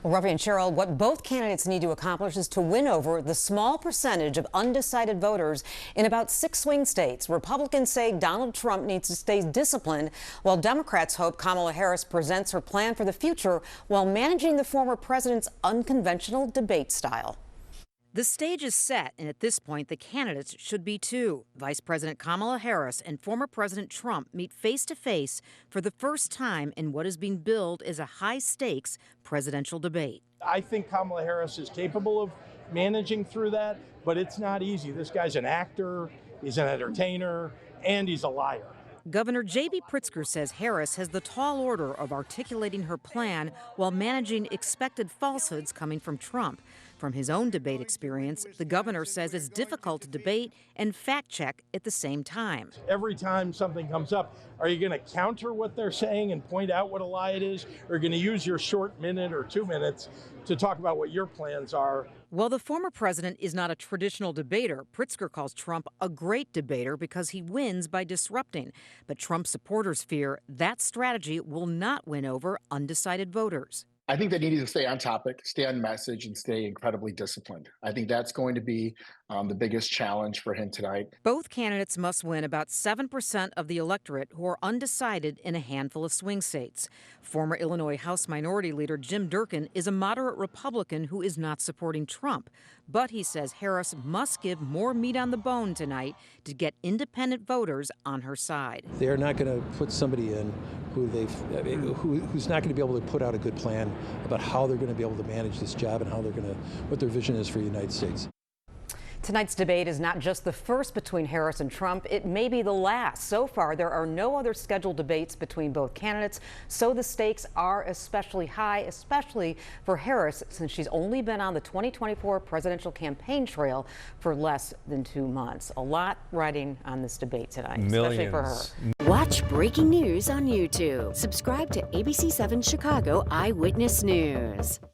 Well, Ravi and Cheryl, what both candidates need to accomplish is to win over the small percentage of undecided voters in about 6 swing states. Republicans say Donald Trump needs to stay disciplined, while Democrats hope Kamala Harris presents her plan for the future while managing the former president's unconventional debate style. The stage is set, and at this point, the candidates should be too. Vice President Kamala Harris and former President Trump meet face-to-face for the first time in what is being billed as a high-stakes presidential debate. I think Kamala Harris is capable of managing through that, but it's not easy. This guy's an actor, he's an entertainer, and he's a liar. Governor J.B. Pritzker says Harris has the tall order of articulating her plan while managing expected falsehoods coming from Trump. From his own debate experience, the governor says it's difficult to debate and fact-check at the same time. Every time something comes up, are you going to counter what they're saying and point out what a lie it is, or are you going to use your short minute or 2 minutes to talk about what your plans are? While the former president is not a traditional debater, Pritzker calls Trump a great debater because he wins by disrupting. But Trump supporters fear that strategy will not win over undecided voters. I think they need to stay on topic, stay on message, and stay incredibly disciplined. I think that's going to be the biggest challenge for him tonight. Both candidates must win about 7% of the electorate who are undecided in a handful of swing states. Former Illinois House Minority Leader Jim Durkin is a moderate Republican who is not supporting Trump. But he says Harris must give more meat on the bone tonight to get independent voters on her side. They're not going to put somebody in who's not going to be able to put out a good plan about how they're going to be able to manage this job and what their vision is for the United States. Tonight's debate is not just the first between Harris and Trump, it may be the last. So far, there are no other scheduled debates between both candidates, so the stakes are especially high, especially for Harris, since she's only been on the 2024 presidential campaign trail for less than 2 months. A lot riding on this debate tonight, especially for her. Watch breaking news on YouTube. Subscribe to ABC 7 Chicago Eyewitness News.